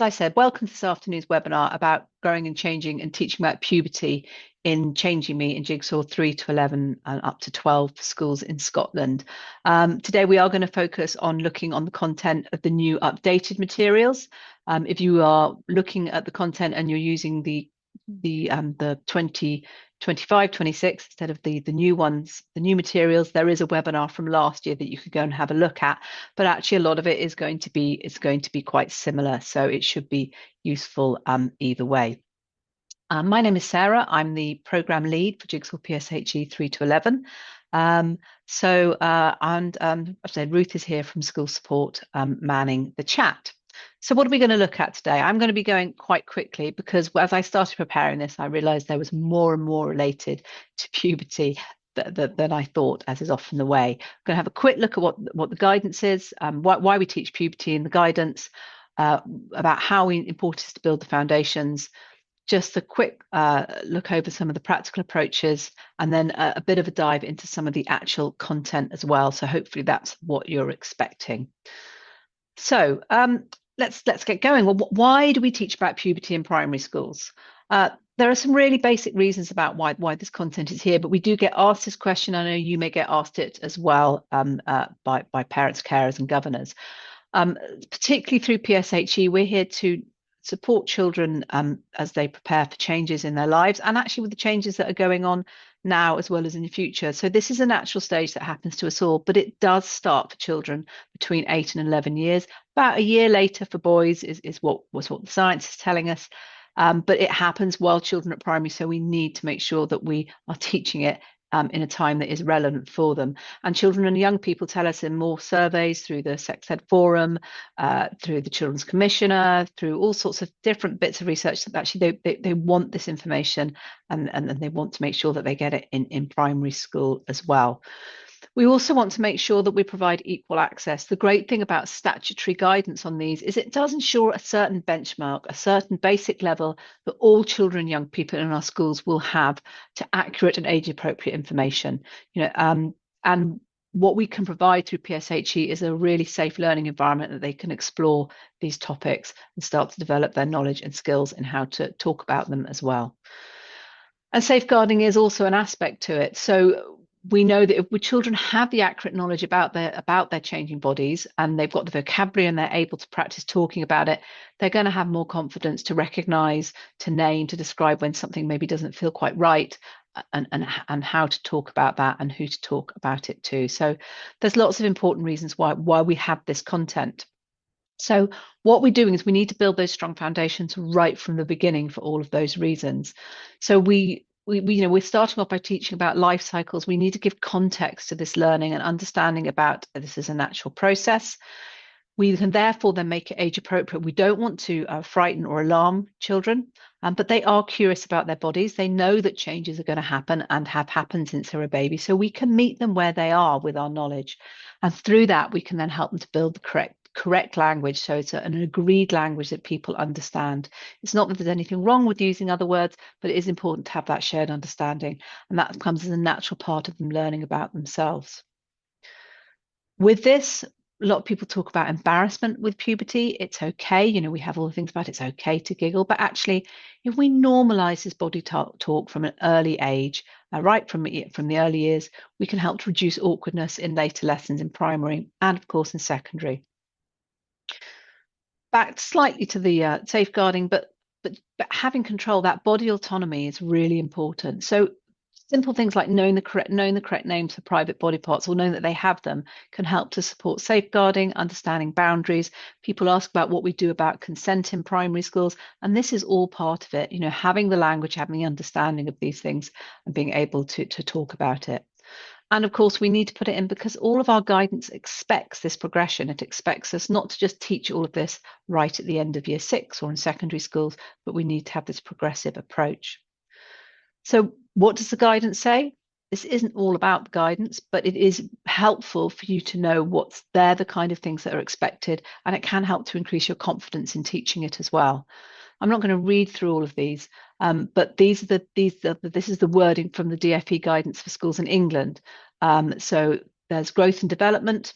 I said, welcome to this afternoon's webinar about growing and changing and teaching about puberty in Changing Me in Jigsaw 3 to 11 and up to 12 for schools in Scotland. Today we are going to focus on looking on the content of the new updated materials. If you are looking at the content and you're using the 2025, 26 instead of the new ones, the new materials, there is a webinar from last year that you could go and have a look at, but actually a lot of it is going to be quite similar, so it should be useful either way. My name is Sarah. I'm the program lead for Jigsaw PSHE 3 to 11. I've said Ruth is here from School Support, manning the chat. So what are we going to look at today? I'm going to be going quite quickly because as I started preparing this, I realized there was more and more related to puberty than I thought, as is often the way. I'm going to have a quick look at what the guidance is, why we teach puberty in the guidance, about how important it is to build the foundations, just a quick look over some of the practical approaches, and then a bit of a dive into some of the actual content as well. So hopefully that's what you're expecting. So let's get going. Well, why do we teach about puberty in primary schools? There are some really basic reasons about why this content is here, but we do get asked this question. I know you may get asked it as well by parents, carers, and governors. Particularly through PSHE, we're here to support children as they prepare for changes in their lives, and actually with the changes that are going on now as well as in the future. So this is a natural stage that happens to us all, but it does start for children between 8 and 11 years. About a year later for boys is what the science is telling us. But it happens while children are at primary, so we need to make sure that we are teaching it in a time that is relevant for them. And children and young people tell us in more surveys through the Sex Ed Forum, through the Children's Commissioner, through all sorts of different bits of research that actually they want this information and they want to make sure that they get it in primary school as well. We also want to make sure that we provide equal access. The great thing about statutory guidance on these is it does ensure a certain benchmark, a certain basic level that all children and young people in our schools will have to accurate and age-appropriate information. And what we can provide through PSHE is a really safe learning environment that they can explore these topics and start to develop their knowledge and skills in how to talk about them as well. And safeguarding is also an aspect to it. So we know that if children have the accurate knowledge about their changing bodies and they've got the vocabulary and they're able to practice talking about it, they're going to have more confidence to recognize, to name, to describe when something maybe doesn't feel quite right, and how to talk about that and who to talk about it to. So there's lots of important reasons why we have this content. So what we're doing is we need to build those strong foundations right from the beginning for all of those reasons. So we're starting off by teaching about life cycles. We need to give context to this learning and understanding about this is a natural process. We can therefore then make it age appropriate. We don't want to frighten or alarm children, but they are curious about their bodies. They know that changes are going to happen and have happened since they're a baby. So we can meet them where they are with our knowledge. And through that, we can then help them to build the correct language, so it's an agreed language that people understand. It's not that there's anything wrong with using other words, but it is important to have that shared understanding, and that comes as a natural part of them learning about themselves. With this, a lot of people talk about embarrassment with puberty. It's okay, we have all the things about it's okay to giggle, but actually, if we normalize this body talk from an early age, right from the early years, we can help to reduce awkwardness in later lessons in primary and, of course, in secondary. Back slightly to the safeguarding, but having control, that body autonomy is really important. So simple things like knowing the correct names for private body parts or knowing that they have them can help to support safeguarding, understanding boundaries. People ask about what we do about consent in primary schools, and this is all part of it. Having the language, having the understanding of these things, and being able to talk about it. And of course, we need to put it in because all of our guidance expects this progression. It expects us not to just teach all of this right at the end of year 6 or in secondary schools, but we need to have this progressive approach. So what does the guidance say? This isn't all about the guidance, but it is helpful for you to know what's there, the kind of things that are expected, and it can help to increase your confidence in teaching it as well. I'm not going to read through all of these, but this is the wording from the DfE guidance for schools in England. So there's growth and development,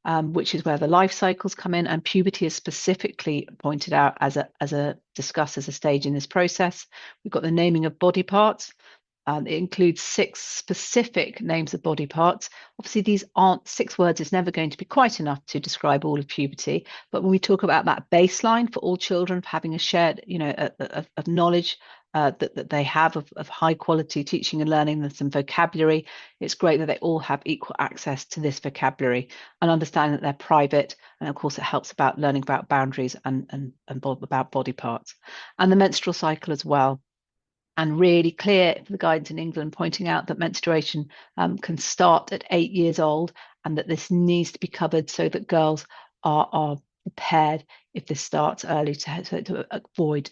which is where the life cycles come in, and puberty is specifically pointed out as a discussed as a stage in this process. We've got the naming of body parts. It includes 6 specific names of body parts. Obviously, these aren't 6 words, is never going to be quite enough to describe all of puberty. But when we talk about that baseline for all children, for having a shared, of knowledge that they have of high quality teaching and learning and some vocabulary, it's great that they all have equal access to this vocabulary and understanding that they're private. And of course, it helps about learning about boundaries and about body parts and the menstrual cycle as well. And really clear for the guidance in England, pointing out that menstruation can start at 8 years old and that this needs to be covered so that girls are prepared if this starts early to avoid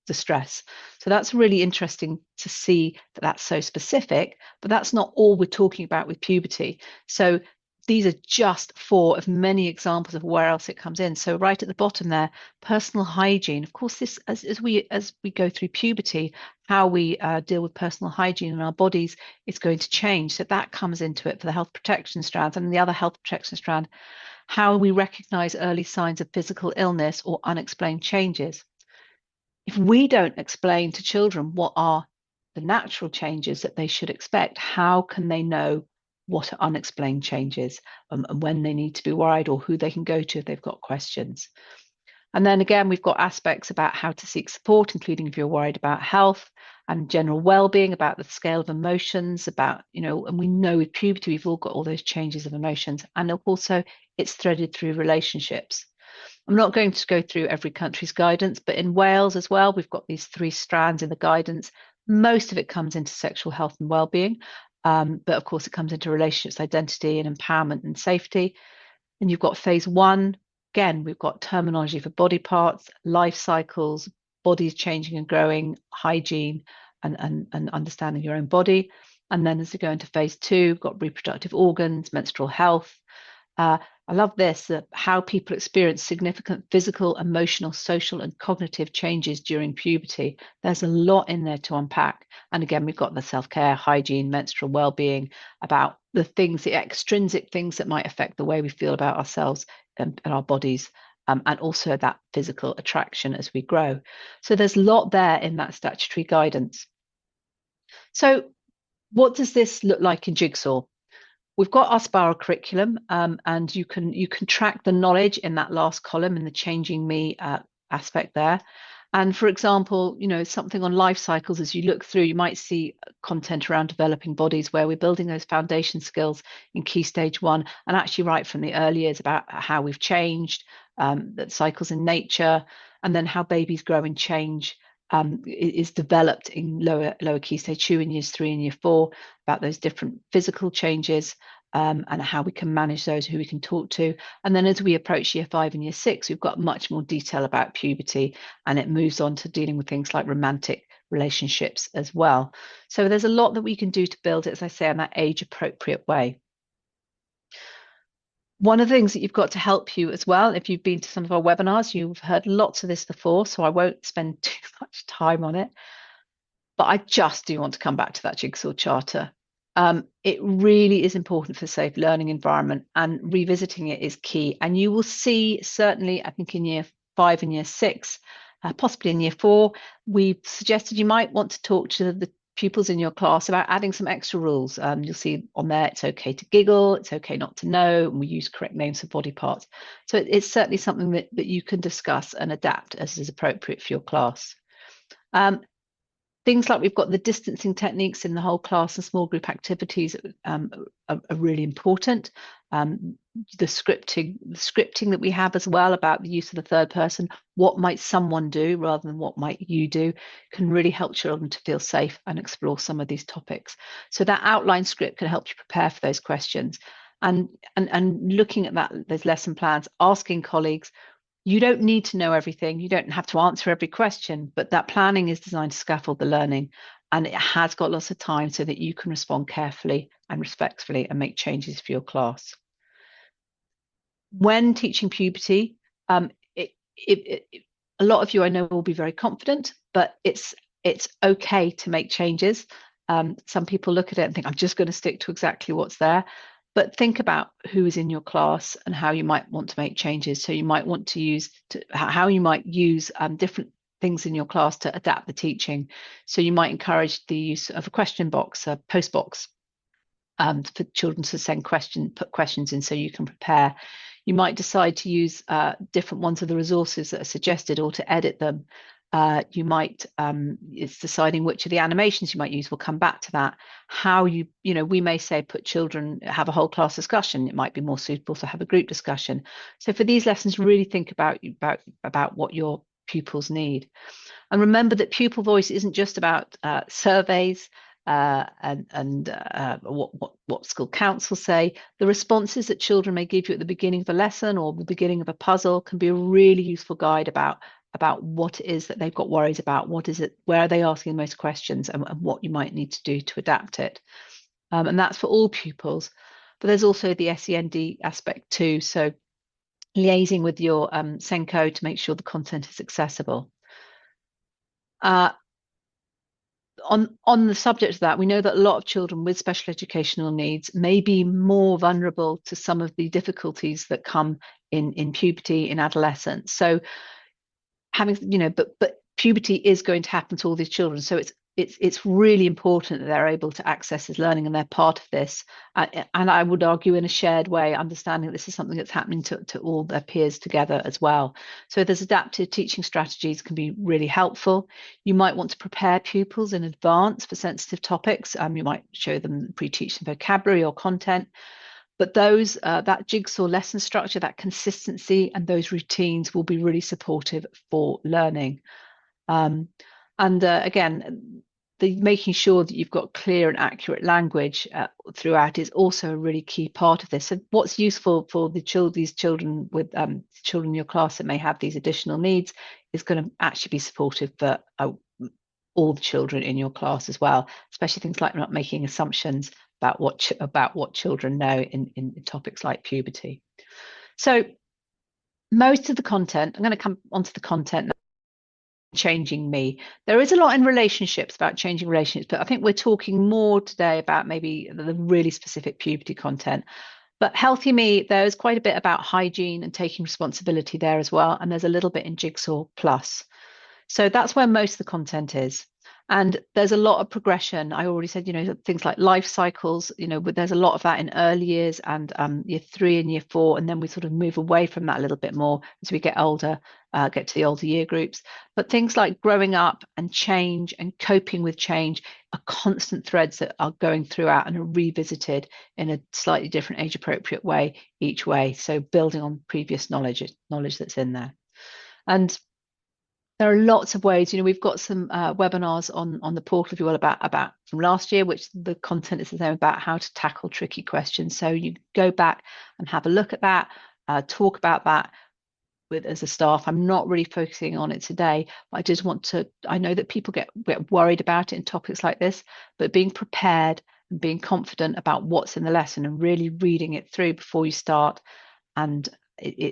distress. So that's really interesting to see that that's so specific, but that's not all we're talking about with puberty. So these are just 4 of many examples of where else it comes in. So right at the bottom there, personal hygiene. Of course, this as we go through puberty, how we deal with personal hygiene in our bodies is going to change. So that comes into it for the health protection strands. And the other health protection strand, how we recognize early signs of physical illness or unexplained changes. If we don't explain to children what are the natural changes that they should expect, how can they know what are unexplained changes and when they need to be worried or who they can go to if they've got questions? And then again, we've got aspects about how to seek support, including if you're worried about health and general well-being, about the scale of emotions, about, and we know with puberty, we've all got all those changes of emotions. And also it's threaded through relationships. I'm not going to go through every country's guidance, but in Wales as well, we've got these 3 strands in the guidance. Most of it comes into sexual health and well-being. But of course, it comes into relationships, identity and empowerment and safety. And you've got phase 1. Again, we've got terminology for body parts, life cycles, bodies changing and growing, hygiene, and understanding your own body. And then as we go into phase 2, we've got reproductive organs, menstrual health. I love this, how people experience significant physical, emotional, social, and cognitive changes during puberty. There's a lot in there to unpack. And again, we've got the self-care, hygiene, menstrual well-being, about the things, the extrinsic things that might affect the way we feel about ourselves and our bodies, and also that physical attraction as we grow. So there's a lot there in that statutory guidance. So what does this look like in Jigsaw? We've got our spiral curriculum, and you can track the knowledge in that last column in the changing me aspect there. And for example, something on life cycles, as you look through, you might see content around developing bodies where we're building those foundation skills in key stage 1, and actually right from the early years about how we've changed, that cycles in nature, and then how babies grow and change is developed in lower key stage 2 in years 3 and year 4, about those different physical changes and how we can manage those, who we can talk to. And then as we approach year 5 and year 6, we've got much more detail about puberty, and it moves on to dealing with things like romantic relationships as well. So there's a lot that we can do to build it, as I say, in that age appropriate way. One of the things that you've got to help you as well, if you've been to some of our webinars, you've heard lots of this before, so I won't spend too much time on it. But I just do want to come back to that Jigsaw charter. It really is important for safe learning environment, and revisiting it is key. And you will see, certainly, I think in year 5 and year 6, possibly in year 4, we've suggested you might want to talk to the pupils in your class about adding some extra rules. You'll see on there, it's okay to giggle, it's okay not to know, and we use correct names for body parts. So it's certainly something that you can discuss and adapt as is appropriate for your class. Things like we've got the distancing techniques in the whole class and small group activities are really important. The scripting that we have as well about the use of the third person, what might someone do rather than what might you do, can really help children to feel safe and explore some of these topics. So that outline script can help you prepare for those questions. And looking at those lesson plans, asking colleagues, you don't need to know everything. You don't have to answer every question, but that planning is designed to scaffold the learning, and it has got lots of time so that you can respond carefully and respectfully and make changes for your class. When teaching puberty, a lot of you I know will be very confident, but it's okay to make changes. Some people look at it and think, I'm just going to stick to exactly what's there. But think about who is in your class and how you might want to make changes. So you might want to use how you might use different things in your class to adapt the teaching. So you might encourage the use of a question box, a post box, for children to put questions in so you can prepare. You might decide to use different ones of the resources that are suggested or to edit them. You might, it's deciding which of the animations you might use. We'll come back to that. How we may say put children, have a whole class discussion. It might be more suitable to have a group discussion. So for these lessons, really think about what your pupils need. And remember that pupil voice isn't just about surveys and what school councils say. The responses that children may give you at the beginning of a lesson or the beginning of a puzzle can be a really useful guide about what it is that they've got worries about, what is it, where are they asking the most questions, and what you might need to do to adapt it. And that's for all pupils. But there's also the SEND aspect too. So liaising with your Senko to make sure the content is accessible. On the subject of that, we know that a lot of children with special educational needs may be more vulnerable to some of the difficulties that come in puberty, in adolescence. So having, but puberty is going to happen to all these children. So it's really important that they're able to access this learning and they're part of this. And I would argue in a shared way, understanding this is something that's happening to all their peers together as well. So there's adaptive teaching strategies can be really helpful. You might want to prepare pupils in advance for sensitive topics. You might show them, pre-teach them vocabulary or content. But those that jigsaw lesson structure, that consistency and those routines will be really supportive for learning. Again, making sure that you've got clear and accurate language throughout is also a really key part of this. So what's useful for these children with children in your class that may have these additional needs is going to actually be supportive for all the children in your class as well, especially things like not making assumptions about what children know in topics like puberty. So most of the content, I'm going to come onto the content, changing me. There is a lot in relationships about changing relationships, but I think we're talking more today about maybe the really specific puberty content. But Healthy Me, there's quite a bit about hygiene and taking responsibility there as well. And there's a little bit in Jigsaw Plus. So that's where most of the content is. And there's a lot of progression. I already said, things like life cycles, but there's a lot of that in early years and year 3 and year 4. And then we sort of move away from that a little bit more as we get older, get to the older year groups. But things like growing up and change and coping with change are constant threads that are going throughout and are revisited in a slightly different age appropriate way each way. So building on previous knowledge that's in there. And there are lots of ways. We've got some webinars on the portal if you will about from last year, which the content is the same about how to tackle tricky questions. So you go back and have a look at that, talk about that as a staff. I'm not really focusing on it today, but I just want to. I know that people get worried about it in topics like this, but being prepared and being confident about what's in the lesson and really reading it through before you start and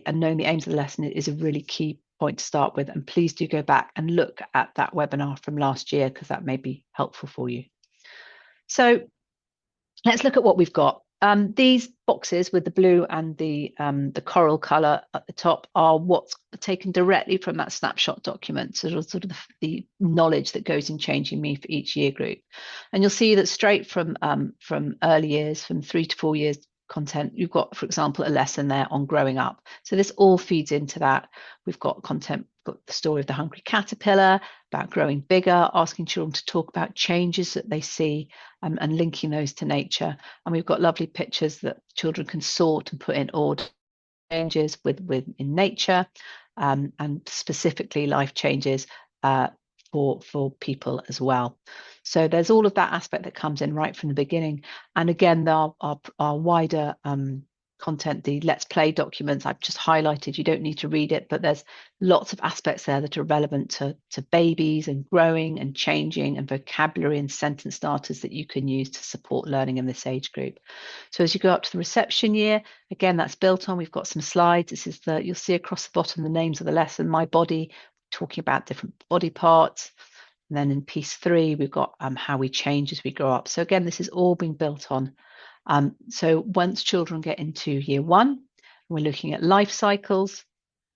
knowing the aims of the lesson is a really key point to start with. And please do go back and look at that webinar from last year because that may be helpful for you. So let's look at what we've got. These boxes with the blue and the coral color at the top are what's taken directly from that snapshot document, so sort of the knowledge that goes in Changing Me for each year group. And you'll see that straight from early years, from 3 to 4 years content, you've got, for example, a lesson there on growing up. So this all feeds into that. We've got content, got the story of the hungry caterpillar, about growing bigger, asking children to talk about changes that they see and linking those to nature. And we've got lovely pictures that children can sort and put in order changes in nature and specifically life changes for people as well. So there's all of that aspect that comes in right from the beginning. And again, our wider content, the Let's Play documents I've just highlighted, you don't need to read it, but there's lots of aspects there that are relevant to babies and growing and changing and vocabulary and sentence starters that you can use to support learning in this age group. So as you go up to the reception year, again, that's built on. We've got some slides. This is you'll see across the bottom the names of the lesson, My Body, talking about different body parts. And then in piece 3, we've got how we change as we grow up. So again, this is all being built on. So once children get into year 1, we're looking at life cycles,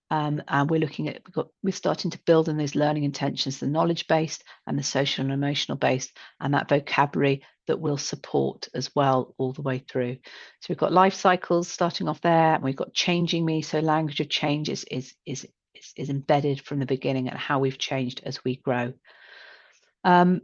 and we're starting to build on those learning intentions, the knowledge based and the social and emotional based, and that vocabulary that will support as well all the way through. So we've got life cycles starting off there, and we've got changing me. So language of change is embedded from the beginning, and how we've changed as we grow. And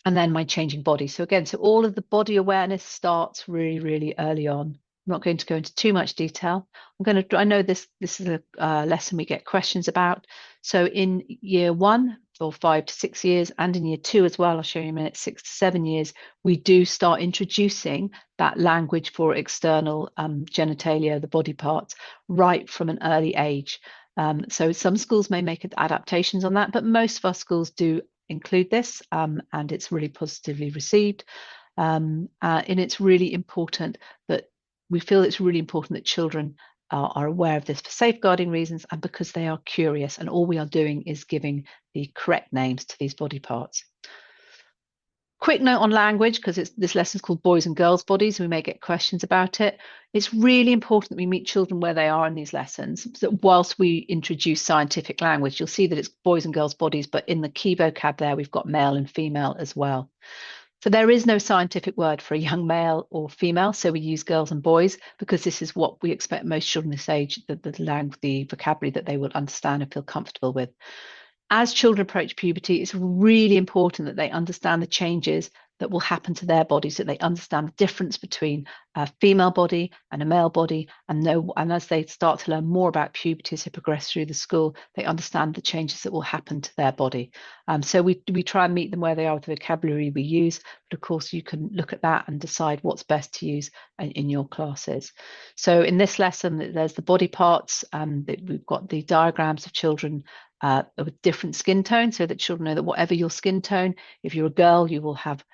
then my changing body. So again, so all of the body awareness starts really, really early on. I'm not going to go into too much detail. I know this is a lesson we get questions about. So in year 1, for 5 to 6 years, and in year 2 as well, I'll show you in a minute, 6 to 7 years, we do start introducing that language for external genitalia, the body parts, right from an early age. So some schools may make adaptations on that, but most of our schools do include this, and it's really positively received. And it's really important that we feel it's really important that children are aware of this for safeguarding reasons, and because they are curious, and all we are doing is giving the correct names to these body parts. Quick note on language, because this lesson is called Boys and Girls Bodies, and we may get questions about it. It's really important that we meet children where they are in these lessons. So whilst we introduce scientific language, you'll see that it's boys and girls bodies, but in the key vocab there, we've got male and female as well. So there is no scientific word for a young male or female, so we use girls and boys because this is what we expect most children this age, the vocabulary that they will understand and feel comfortable with. As children approach puberty, it's really important that they understand the changes that will happen to their bodies, that they understand the difference between a female body and a male body, and as they start to learn more about puberty as they progress through the school, they understand the changes that will happen to their body. So we try and meet them where they are with the vocabulary we use, but of course you can look at that and decide what's best to use in your classes. So in this lesson, there's the body parts, that we've got the diagrams of children with different skin tones, so that children know that whatever your skin tone, if you're a girl, you will have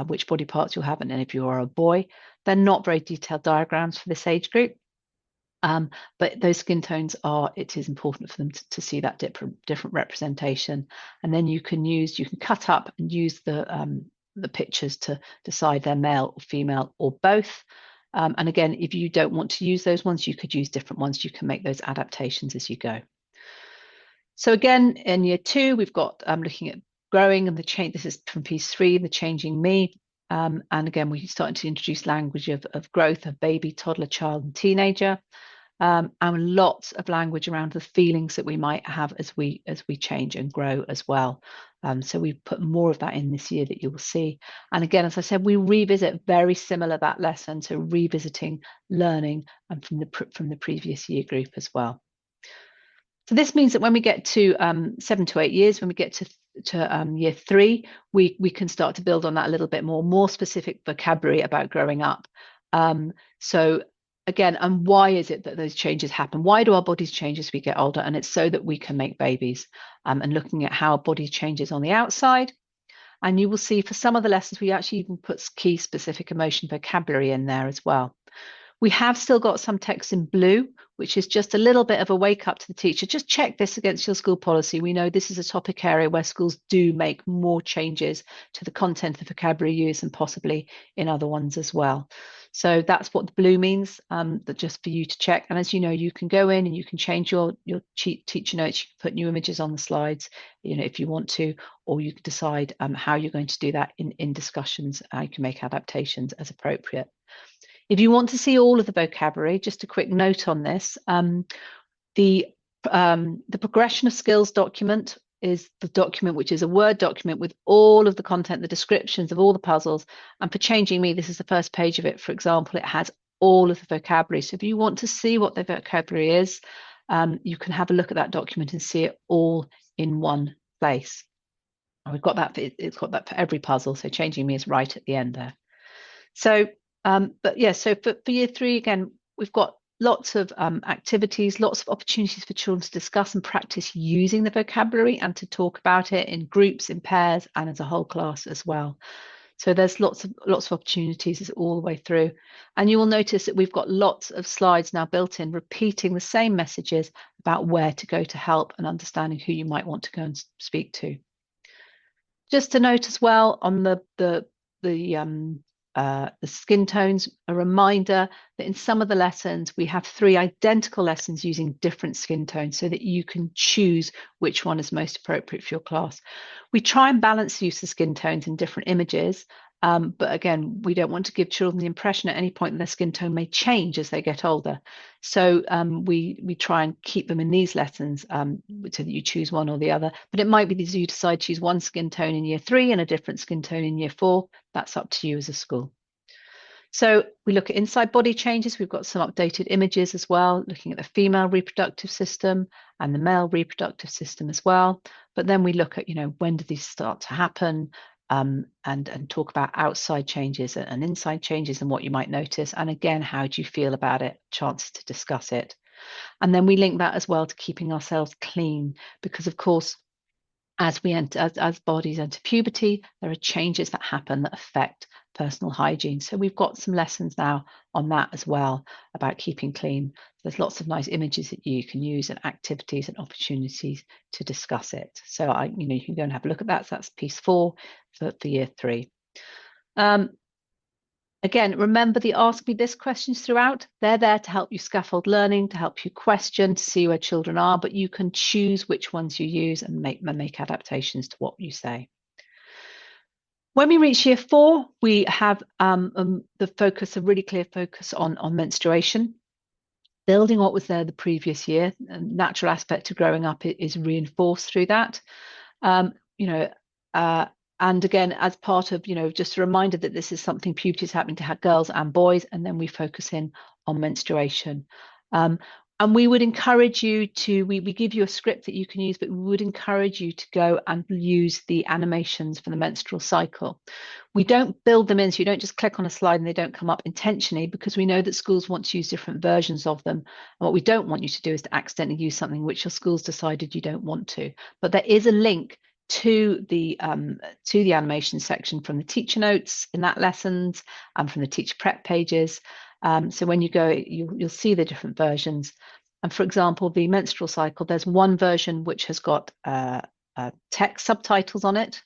which body parts you'll have, and then if you are a boy, they're not very detailed diagrams for this age group. But those skin tones it is important for them to see that different representation, and then you can cut up and use the pictures to decide they're male or female or both. And again, if you don't want to use those ones, you could use different ones. You can make those adaptations as you go. So again, in year 2, we've got looking at growing and the change. This is from piece 3, the changing me. And again, we're starting to introduce language of growth of baby, toddler, child, and teenager. And lots of language around the feelings that we might have as we change and grow as well. So we've put more of that in this year that you will see. And again, as I said, we revisit very similar that lesson, so revisiting learning and from the previous year group as well. So this means that when we get to 7 to 8 years, when we get to year 3, we can start to build on that a little bit more specific vocabulary about growing up. So again, and why is it that those changes happen? Why do our bodies change as we get older? And it's so that we can make babies, and looking at how our body changes on the outside. And you will see for some of the lessons, we actually even put key specific emotion vocabulary in there as well. We have still got some text in blue, which is just a little bit of a wake up to the teacher. Just check this against your school policy. We know this is a topic area where schools do make more changes to the content of vocabulary use and possibly in other ones as well. So that's what the blue means, that just for you to check. And as you know, you can go in and you can change your teacher notes. You can put new images on the slides, if you want to, or you can decide how you're going to do that in discussions. You can make adaptations as appropriate. If you want to see all of the vocabulary, just a quick note on this, the progression of skills document is the document which is a Word document with all of the content, the descriptions of all the puzzles. And for changing me, this is the first page of it. For example, it has all of the vocabulary. So if you want to see what the vocabulary is, you can have a look at that document and see it all in one place. And we've got that, it's got that for every puzzle. So changing me is right at the end there. So but yeah, so for year 3, again, we've got lots of activities, lots of opportunities for children to discuss and practice using the vocabulary and to talk about it in groups, in pairs, and as a whole class as well. So there's lots of opportunities all the way through. And you will notice that we've got lots of slides now built in, repeating the same messages about where to go to help and understanding who you might want to go and speak to. Just to note as well on the the skin tones, a reminder that in some of the lessons, we have 3 identical lessons using different skin tones so that you can choose which one is most appropriate for your class. We try and balance the use of skin tones in different images, but again, we don't want to give children the impression at any point that their skin tone may change as they get older. So we try and keep them in these lessons so that you choose one or the other. But it might be that you decide to choose one skin tone in year 3 and a different skin tone in year 4. That's up to you as a school. So we look at inside body changes. We've got some updated images as well, looking at the female reproductive system and the male reproductive system as well. But then we look at, when do these start to happen, and talk about outside changes and inside changes and what you might notice. And again, how do you feel about it? Chances to discuss it. And then we link that as well to keeping ourselves clean, because of course, as bodies enter puberty, there are changes that happen that affect personal hygiene. So we've got some lessons now on that as well about keeping clean. There's lots of nice images that you can use and activities and opportunities to discuss it. So you can go and have a look at that. So that's piece 4 for year 3. Again, remember the ask me this questions throughout. They're there to help you scaffold learning, to help you question, to see where children are, but you can choose which ones you use and make adaptations to what you say. When we reach year 4, we have a really clear focus on menstruation, building what was there the previous year. A natural aspect of growing up is reinforced through that. And again, as part of, just a reminder that this is something puberty is happening to girls and boys, and then we focus in on menstruation. And we would encourage you to, we give you a script that you can use, but we would encourage you to go and use the animations for the menstrual cycle. We don't build them in, so you don't just click on a slide and they don't come up intentionally, because we know that schools want to use different versions of them. And what we don't want you to do is to accidentally use something which your school's decided you don't want to. But there is a link to the animation section from the teacher notes in that lessons and from the teacher prep pages. So when you go, you'll see the different versions. And for example, the menstrual cycle, there's one version which has got text subtitles on it,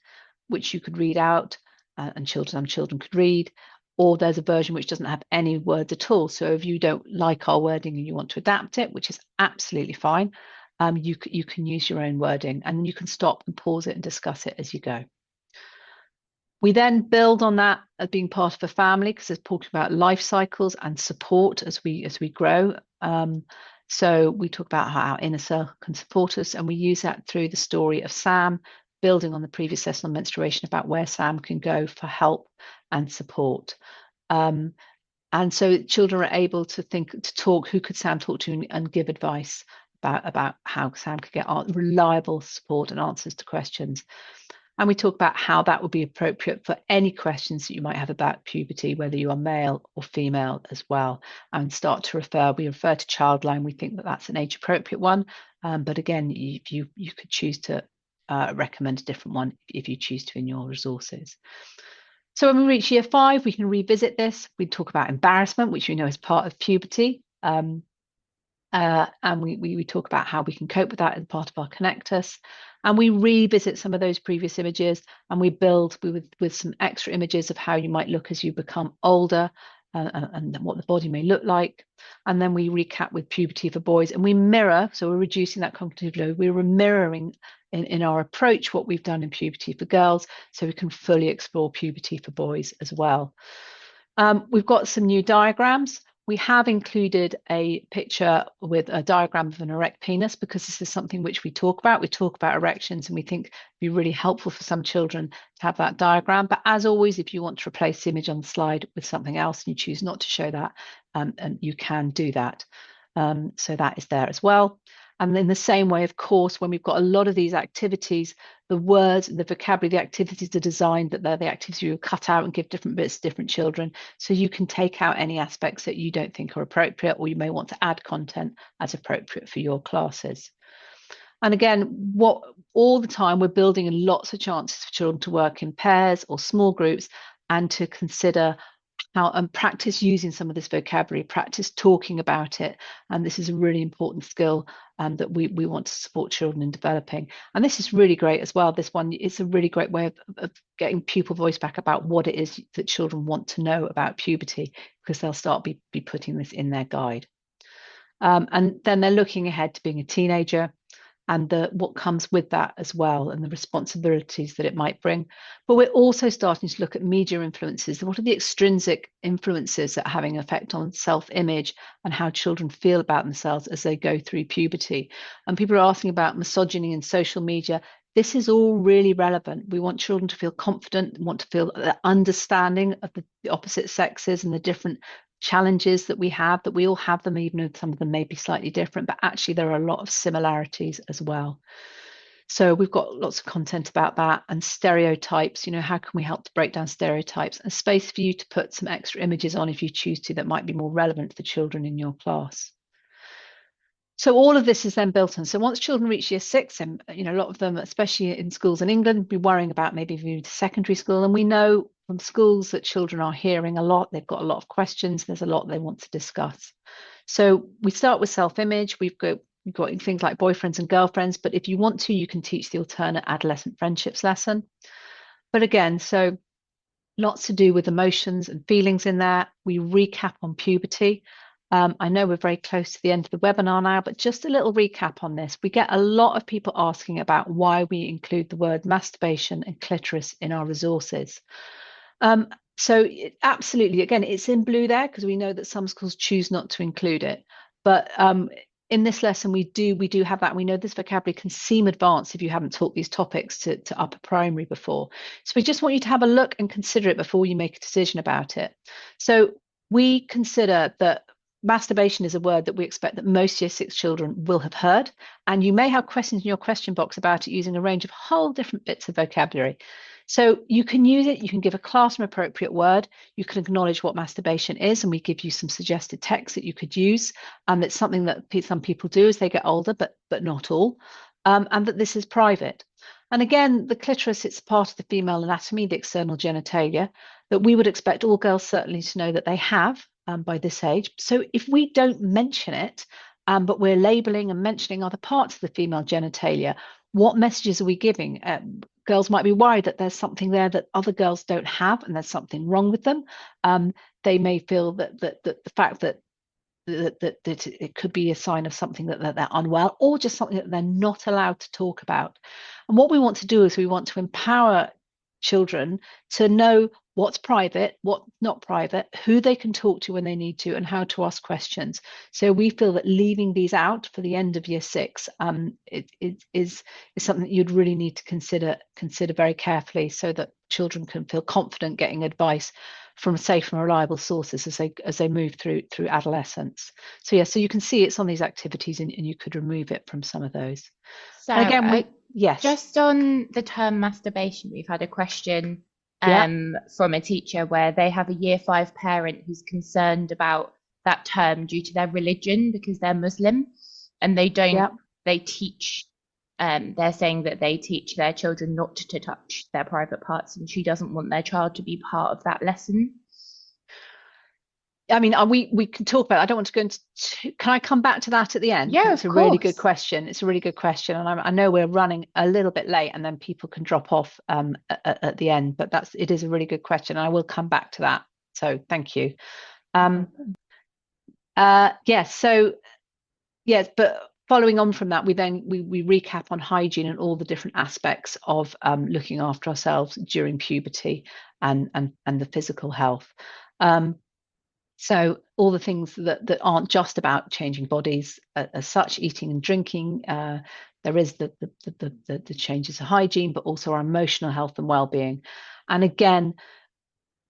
which you could read out and children could read. Or there's a version which doesn't have any words at all. So if you don't like our wording and you want to adapt it, which is absolutely fine, you can use your own wording, and you can stop and pause it and discuss it as you go. We then build on that as being part of a family, because it's talking about life cycles and support as we grow. So we talk about how our inner circle can support us, and we use that through the story of Sam, building on the previous lesson on menstruation about where Sam can go for help and support. And so children are able to talk, who could Sam talk to, and give advice about how Sam could get reliable support and answers to questions. And we talk about how that would be appropriate for any questions that you might have about puberty, whether you are male or female as well, and start to we refer to Childline. We think that that's an age appropriate one. But again, you could choose to recommend a different one if you choose to in your resources. So when we reach year 5, we can revisit this. We talk about embarrassment, which we know is part of puberty. And we talk about how we can cope with that as part of our Connect Us. And we revisit some of those previous images, and we build with some extra images of how you might look as you become older, and what the body may look like. And then we recap with puberty for boys, and we mirror, so we're reducing that cognitive load. We're mirroring in our approach what we've done in puberty for girls, so we can fully explore puberty for boys as well. We've got some new diagrams. We have included a picture with a diagram of an erect penis, because this is something which we talk about. We talk about erections, and we think it'd be really helpful for some children to have that diagram. But as always, if you want to replace the image on the slide with something else and you choose not to show that, and you can do that. So that is there as well. And in the same way, of course, when we've got a lot of these activities, the words, the vocabulary, the activities are designed that they're the activities you cut out and give different bits to different children. So you can take out any aspects that you don't think are appropriate, or you may want to add content as appropriate for your classes. And again, all the time we're building in lots of chances for children to work in pairs or small groups, and to consider how and practice using some of this vocabulary, practice talking about it. And this is a really important skill that we want to support children in developing. And this is really great as well. This one is a really great way of getting pupil voice back about what it is that children want to know about puberty, because they'll start be putting this in their guide. And then they're looking ahead to being a teenager and what comes with that as well, and the responsibilities that it might bring. But we're also starting to look at media influences. What are the extrinsic influences that are having an effect on self-image and how children feel about themselves as they go through puberty? And people are asking about misogyny in social media. This is all really relevant. We want children to feel confident, want to feel the understanding of the opposite sexes and the different challenges that we all have them, even though some of them may be slightly different, but actually there are a lot of similarities as well. So we've got lots of content about that, and stereotypes, how can we help to break down stereotypes, and space for you to put some extra images on if you choose to, that might be more relevant to the children in your class. So all of this is then built on. So once children reach year 6, and a lot of them, especially in schools in England, be worrying about maybe moving to secondary school. And we know from schools that children are hearing a lot. They've got a lot of questions. There's a lot they want to discuss. So we start with self-image. We've got things like boyfriends and girlfriends. But if you want to, you can teach the alternate adolescent friendships lesson. But again, so lots to do with emotions and feelings in there. We recap on puberty. I know we're very close to the end of the webinar now, but just a little recap on this. We get a lot of people asking about why we include the word masturbation and clitoris in our resources. So absolutely, again, it's in blue there because we know that some schools choose not to include it. But in this lesson, we do have that. We know this vocabulary can seem advanced if you haven't taught these topics to upper primary before. So we just want you to have a look and consider it before you make a decision about it. So we consider that masturbation is a word that we expect that most year 6 children will have heard, and you may have questions in your question box about it using a range of whole different bits of vocabulary. So you can use it, you can give a classroom appropriate word, you can acknowledge what masturbation is, and we give you some suggested texts that you could use. It's something that some people do as they get older, but not all, and that this is private. And again, the clitoris, it's part of the female anatomy, the external genitalia, that we would expect all girls certainly to know that they have by this age. So if we don't mention it, but we're labeling and mentioning other parts of the female genitalia, what messages are we giving? Girls might be worried that there's something there that other girls don't have, and there's something wrong with them. They may feel that the fact that it could be a sign of something that they're unwell, or just something that they're not allowed to talk about. And what we want to do is we want to empower children to know what's private, what's not private, who they can talk to when they need to, and how to ask questions. So we feel that leaving these out for the end of year 6 it is something that you'd really need to consider very carefully, so that children can feel confident getting advice from safe and reliable sources as they move through adolescence. So yeah, so you can see it's on these activities, and you could remove it from some of those. So again, yes. Just on the term masturbation, we've had a question from a teacher where they have a year 5 parent who's concerned about that term due to their religion because they're Muslim, and they teach, they're saying that they teach their children not to touch their private parts, and she doesn't want their child to be part of that lesson. I mean, we can talk about it. I don't want to go into. Can I come back to that at the end? Yeah, it's a really good question. It's a really good question, and I know we're running a little bit late, and then people can drop off at the end. But it is a really good question, and I will come back to that. So thank you. Yes. So yes, but following on from that, we recap on hygiene and all the different aspects of looking after ourselves during puberty and the physical health. So all the things that aren't just about changing bodies as such, eating and drinking. There is the changes of hygiene, but also our emotional health and well-being. And again,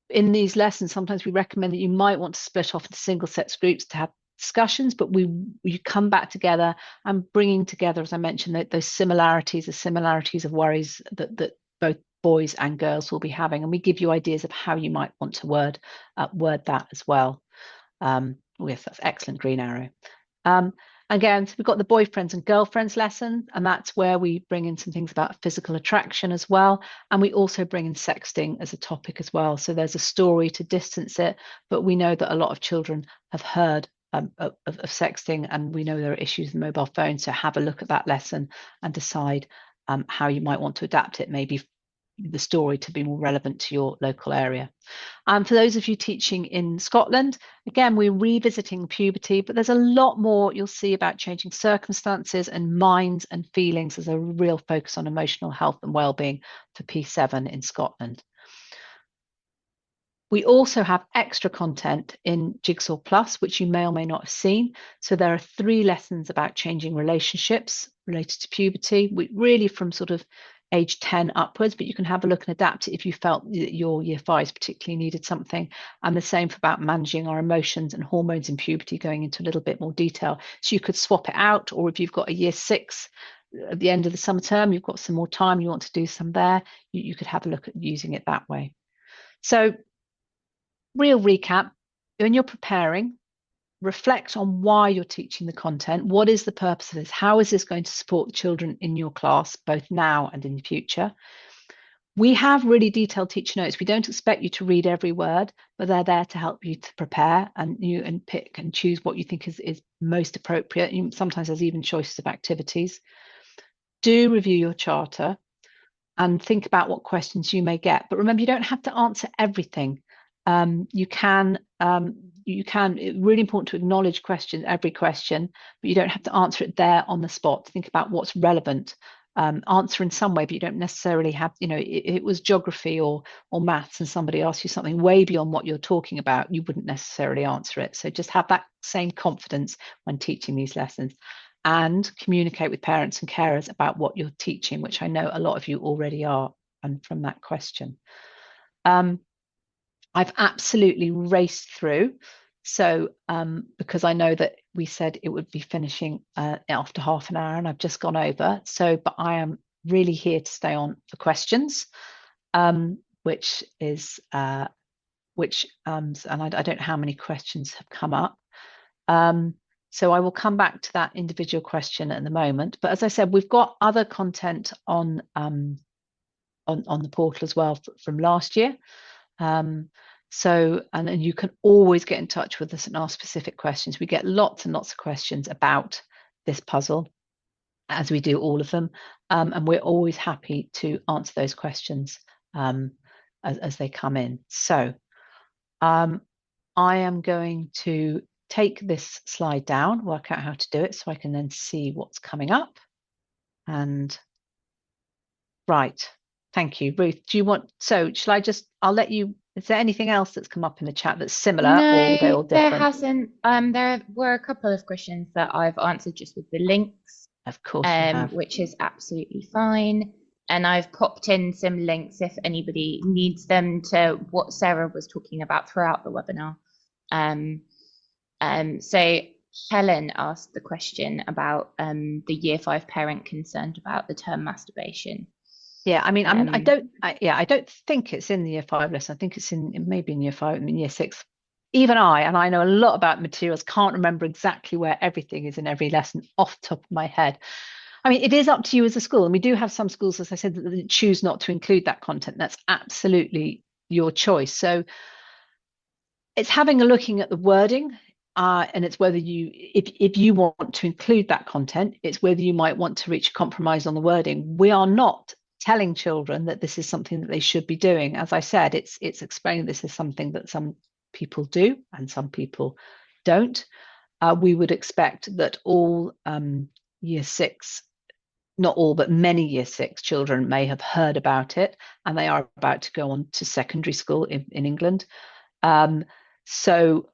in these lessons, sometimes we recommend that you might want to split off into single sex groups to have discussions, but you come back together and bringing together, as I mentioned, those similarities, the similarities of worries that both boys and girls will be having, and we give you ideas of how you might want to word that as well. Yes, that's excellent, green arrow. Again, so we've got the boyfriends and girlfriends lesson, and that's where we bring in some things about physical attraction as well, and we also bring in sexting as a topic as well. So there's a story to distance it, but we know that a lot of children have heard of sexting, and we know there are issues with mobile phones. So have a look at that lesson and decide how you might want to adapt it, maybe the story to be more relevant to your local area. For those of you teaching in Scotland, again, we're revisiting puberty, but there's a lot more you'll see about changing circumstances and minds and feelings. There's a real focus on emotional health and well-being for P7 in Scotland. We also have extra content in Jigsaw Plus, which you may or may not have seen. So there are 3 lessons about changing relationships related to puberty, really from sort of age 10 upwards, but you can have a look and adapt it if you felt that your year 5s particularly needed something. And the same for about managing our emotions and hormones in puberty, going into a little bit more detail. So you could swap it out, or if you've got a year 6 at the end of the summer term, you've got some more time, you want to do some there, you could have a look at using it that way. So real recap, when you're preparing, reflect on why you're teaching the content. What is the purpose of this? How is this going to support the children in your class, both now and in the future? We have really detailed teacher notes. We don't expect you to read every word, but they're there to help you to prepare and pick and choose what you think is most appropriate. Sometimes there's even choices of activities. Do review your charter and think about what questions you may get. But remember, you don't have to answer everything. You can, it's really important to acknowledge every question, but you don't have to answer it there on the spot. Think about what's relevant. Answer in some way, but you don't necessarily have, if it was geography or maths and somebody asked you something way beyond what you're talking about, you wouldn't necessarily answer it. So just have that same confidence when teaching these lessons, and communicate with parents and carers about what you're teaching, which I know a lot of you already are, and from that question. I've absolutely raced through. So because I know that we said it would be finishing after half an hour, and I've just gone over. So, but I am really here to stay on for questions, which is, and I don't know how many questions have come up. So I will come back to that individual question at the moment. But as I said, we've got other content on the portal as well from last year. So, and you can always get in touch with us and ask specific questions. We get lots and lots of questions about this puzzle, as we do all of them. And we're always happy to answer those questions as they come in. So I am going to take this slide down, work out how to do it so I can then see what's coming up. And right. Thank you, Ruth. Do you want, so shall I just, I'll let you, is there anything else that's come up in the chat that's similar, or are they all different? There hasn't. There were a couple of questions that I've answered just with the links. Of course you have. Which is absolutely fine. And I've popped in some links if anybody needs them to what Sarah was talking about throughout the webinar. So Helen asked the question about the year 5 parent concerned about the term masturbation. Yeah, I mean, I don't think it's in the year 5 lesson. I think it's maybe in year 5 and in year 6. Even I know a lot about materials, can't remember exactly where everything is in every lesson off the top of my head. I mean, it is up to you as a school, and we do have some schools, as I said, that choose not to include that content. That's absolutely your choice. So it's having a looking at the wording, and it's whether you, if you want to include that content, it's whether you might want to reach a compromise on the wording. We are not telling children that this is something that they should be doing. As I said, it's explaining this is something that some people do and some people don't. We would expect that all year 6, not all, but many year 6 children may have heard about it, and they are about to go on to secondary school in England. So,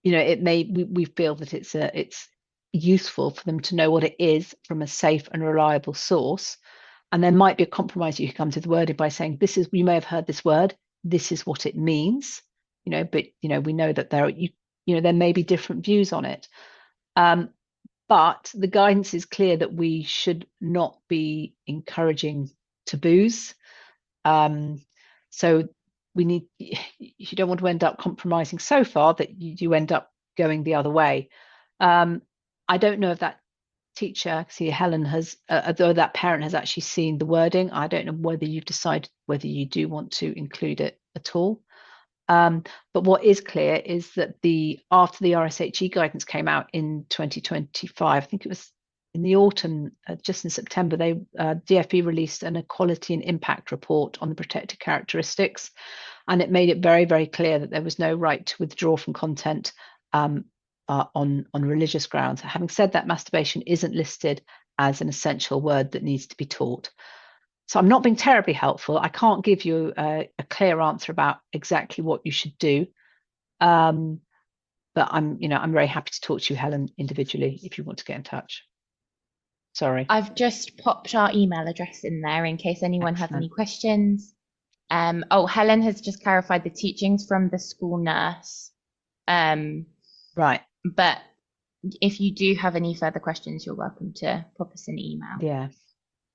it may, we feel that it's useful for them to know what it is from a safe and reliable source. And there might be a compromise you can come to the wording by saying, this is, you may have heard this word, this is what it means, but, we know that there may be different views on it. But the guidance is clear that we should not be encouraging taboos. So you don't want to end up compromising so far that you end up going the other way. I don't know if that teacher, see Helen has, though that parent has actually seen the wording. I don't know whether you've decided whether you do want to include it at all. But what is clear is that after the RSHE guidance came out in 2025, I think it was in the autumn, just in September, DFE released an equality and impact report on the protected characteristics, and it made it very, very clear that there was no right to withdraw from content on religious grounds. Having said that, masturbation isn't listed as an essential word that needs to be taught. So I'm not being terribly helpful. I can't give you a clear answer about exactly what you should do. But I'm very happy to talk to you, Helen, individually if you want to get in touch. Sorry. I've just popped our email address in there in case anyone has any questions. Helen has just clarified the teachings from the school nurse. Right. But if you do have any further questions, you're welcome to pop us an email. Yeah.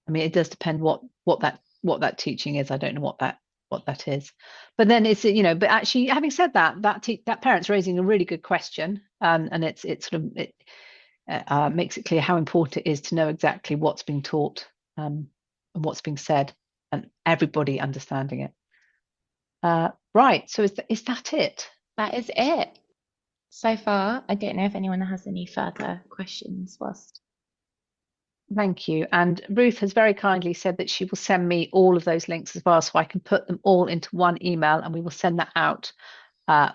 I mean, it does depend what that teaching is. I don't know what that is. But then but actually, having said that, that parent's raising a really good question, and it makes it clear how important it is to know exactly what's being taught and what's being said, and everybody understanding it. Right. So is that it? That is it so far. I don't know if anyone has any further questions whilst. Thank you. And Ruth has very kindly said that she will send me all of those links as well, so I can put them all into one email, and we will send that out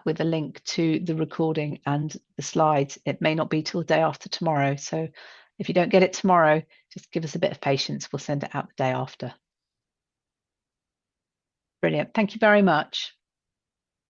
with a link to the recording and the slides. It may not be till the day after tomorrow. So if you don't get it tomorrow, just give us a bit of patience. We'll send it out the day after. Brilliant. Thank you very much.